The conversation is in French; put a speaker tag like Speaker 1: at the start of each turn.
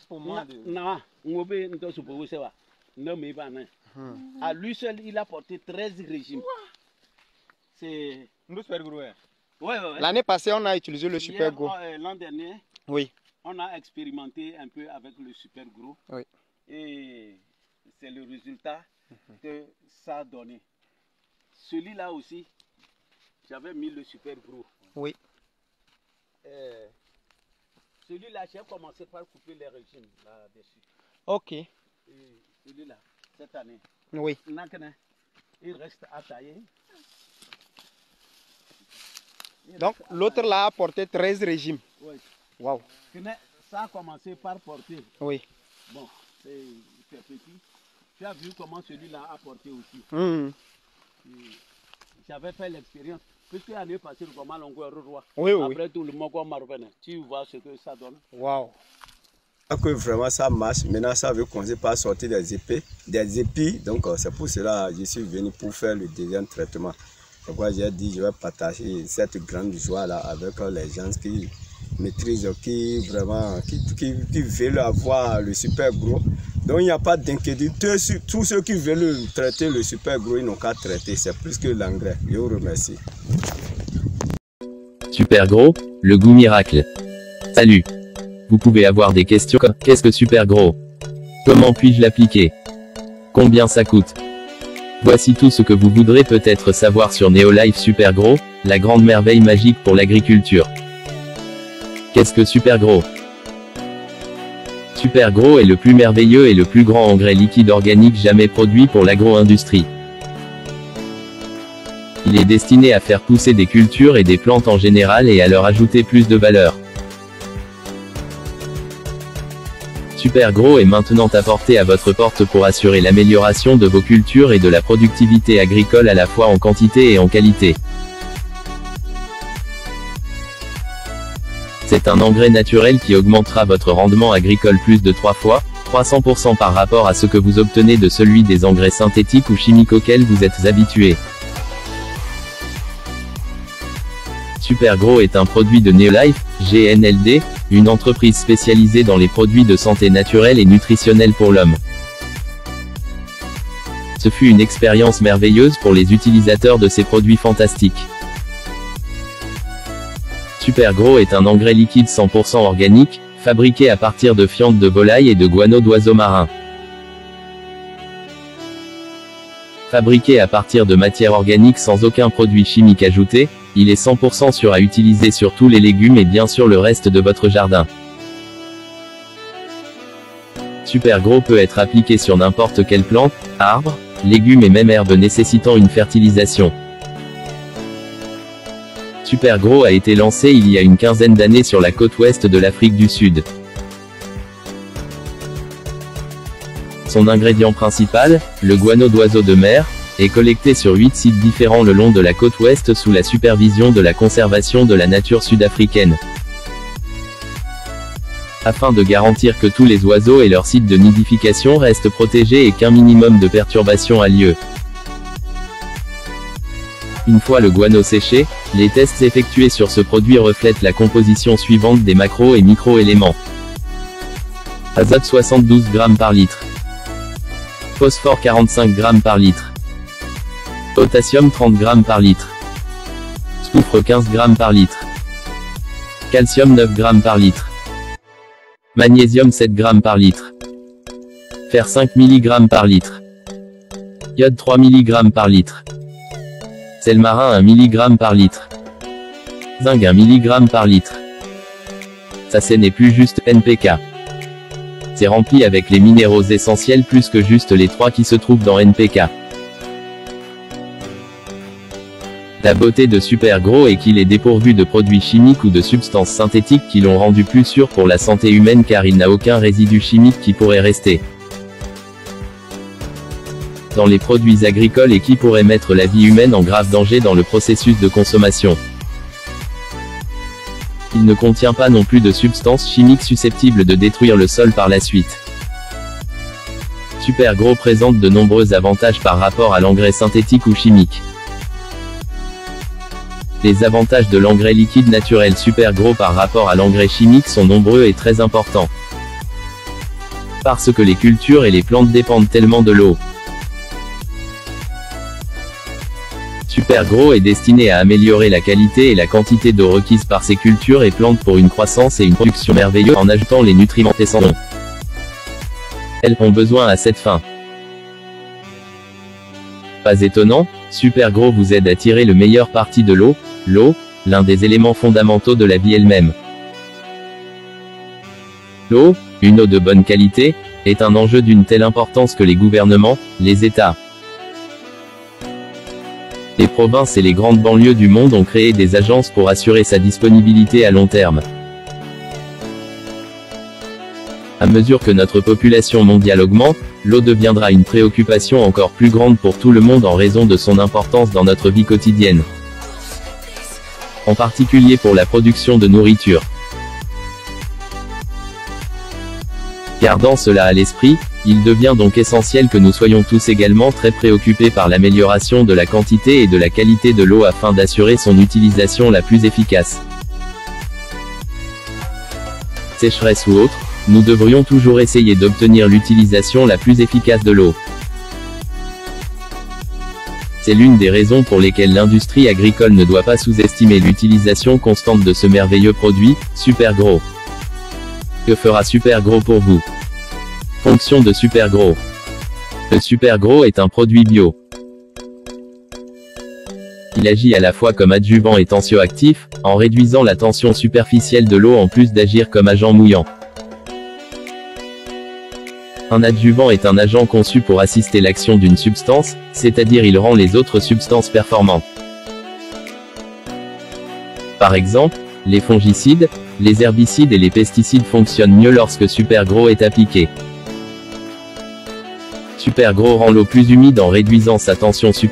Speaker 1: Pour moi,
Speaker 2: à lui seul, il a porté 13 régimes. C'est
Speaker 1: super gros.
Speaker 2: Ouais.
Speaker 3: L'année passée, on a utilisé le super gros.
Speaker 2: L'an dernier,
Speaker 3: oui.
Speaker 2: On a expérimenté un peu avec le super gros.
Speaker 3: Oui.
Speaker 2: Et c'est le résultat que ça a donné. Celui-là aussi, j'avais mis le super gros.
Speaker 3: Oui.
Speaker 2: Celui-là, j'ai commencé par couper les régimes là-dessus.
Speaker 3: Ok.
Speaker 2: Et celui-là, cette année.
Speaker 3: Oui.
Speaker 2: Il reste à tailler.
Speaker 3: Donc l'autre là a porté 13 régimes.
Speaker 2: Oui.
Speaker 3: Waouh.
Speaker 2: Ça a commencé par porter.
Speaker 3: Oui.
Speaker 2: Bon, c'est petit. Tu as vu comment celui-là a porté aussi. J'avais fait l'expérience. Puisque l'année passée, comment l'on roi.
Speaker 3: Oui.
Speaker 2: Après tout le monde m'a revenu. Tu vois ce que ça donne.
Speaker 3: Waouh.
Speaker 4: Que vraiment ça marche. Maintenant, ça veut commencer par sortir des épis. Donc c'est pour cela que je suis venu pour faire le deuxième traitement. Pourquoi j'ai dit je vais partager cette grande joie là avec les gens qui maîtrisent, qui veulent avoir le super gros. Donc il n'y a pas d'inquiétude. Tous ceux qui veulent traiter le super gros, ils n'ont qu'à traiter. C'est plus que l'engrais. Je vous remercie.
Speaker 5: Super gros, le goût miracle. Salut. Vous pouvez avoir des questions comme qu'est-ce que super gros? Comment puis-je l'appliquer? Combien ça coûte? Voici tout ce que vous voudrez peut-être savoir sur Neolife Super Gros, la grande merveille magique pour l'agriculture. Qu'est-ce que Super Gros? Super Gros est le plus merveilleux et le plus grand engrais liquide organique jamais produit pour l'agro-industrie. Il est destiné à faire pousser des cultures et des plantes en général et à leur ajouter plus de valeur. Super Gros est maintenant apporté à votre porte pour assurer l'amélioration de vos cultures et de la productivité agricole à la fois en quantité et en qualité. C'est un engrais naturel qui augmentera votre rendement agricole plus de 3 fois, 300% par rapport à ce que vous obtenez de celui des engrais synthétiques ou chimiques auxquels vous êtes habitués. Super Gros est un produit de Neolife, GNLD, une entreprise spécialisée dans les produits de santé naturelle et nutritionnelle pour l'homme. Ce fut une expérience merveilleuse pour les utilisateurs de ces produits fantastiques. Super Gros est un engrais liquide 100% organique, fabriqué à partir de fientes de volaille et de guano d'oiseaux marins. Fabriqué à partir de matière organique sans aucun produit chimique ajouté, il est 100% sûr à utiliser sur tous les légumes et bien sûr le reste de votre jardin. Super Gros peut être appliqué sur n'importe quelle plante, arbre, légumes et même herbe nécessitant une fertilisation. Super Gros a été lancé il y a une quinzaine d'années sur la côte ouest de l'Afrique du Sud. Son ingrédient principal, le guano d'oiseaux de mer, est collecté sur 8 sites différents le long de la côte ouest sous la supervision de la conservation de la nature sud-africaine. Afin de garantir que tous les oiseaux et leurs sites de nidification restent protégés et qu'un minimum de perturbation a lieu. Une fois le guano séché, les tests effectués sur ce produit reflètent la composition suivante des macro et micro-éléments. Azote 72 g par litre. Phosphore 45 g par litre. Potassium 30 g par litre. Soufre 15 g par litre. Calcium 9 g par litre. Magnésium 7 g par litre. Fer 5 mg par litre. Iode 3 mg par litre. Sel marin 1 mg par litre. Zinc 1 mg par litre. Ça c'est n'est plus juste NPK. C'est rempli avec les minéraux essentiels plus que juste les 3 qui se trouvent dans NPK. La beauté de Super Gros est qu'il est dépourvu de produits chimiques ou de substances synthétiques qui l'ont rendu plus sûr pour la santé humaine car il n'a aucun résidu chimique qui pourrait rester dans les produits agricoles et qui pourrait mettre la vie humaine en grave danger dans le processus de consommation. Il ne contient pas non plus de substances chimiques susceptibles de détruire le sol par la suite. Super Gros présente de nombreux avantages par rapport à l'engrais synthétique ou chimique. Les avantages de l'engrais liquide naturel Super Gros par rapport à l'engrais chimique sont nombreux et très importants. Parce que les cultures et les plantes dépendent tellement de l'eau. Super Gros est destiné à améliorer la qualité et la quantité d'eau requise par ces cultures et plantes pour une croissance et une production merveilleuse en ajoutant les nutriments essentiels. Elles ont besoin à cette fin. Pas étonnant, Super Gros vous aide à tirer le meilleur parti de l'eau, l'un des éléments fondamentaux de la vie elle-même. L'eau, une eau de bonne qualité, est un enjeu d'une telle importance que les gouvernements, les États, les provinces et les grandes banlieues du monde ont créé des agences pour assurer sa disponibilité à long terme. À mesure que notre population mondiale augmente, l'eau deviendra une préoccupation encore plus grande pour tout le monde en raison de son importance dans notre vie quotidienne. En particulier pour la production de nourriture. Gardant cela à l'esprit, il devient donc essentiel que nous soyons tous également très préoccupés par l'amélioration de la quantité et de la qualité de l'eau afin d'assurer son utilisation la plus efficace. Sécheresse ou autre, nous devrions toujours essayer d'obtenir l'utilisation la plus efficace de l'eau. C'est l'une des raisons pour lesquelles l'industrie agricole ne doit pas sous-estimer l'utilisation constante de ce merveilleux produit, Super Gros. Que fera Super Gros pour vous? Fonction de Super Gros. Le Super Gros est un produit bio. Il agit à la fois comme adjuvant et tensioactif, en réduisant la tension superficielle de l'eau en plus d'agir comme agent mouillant. Un adjuvant est un agent conçu pour assister l'action d'une substance, c'est-à-dire il rend les autres substances performantes. Par exemple, les fongicides, les herbicides et les pesticides fonctionnent mieux lorsque Super Gros est appliqué. Super Gros rend l'eau plus humide en réduisant sa tension superficielle.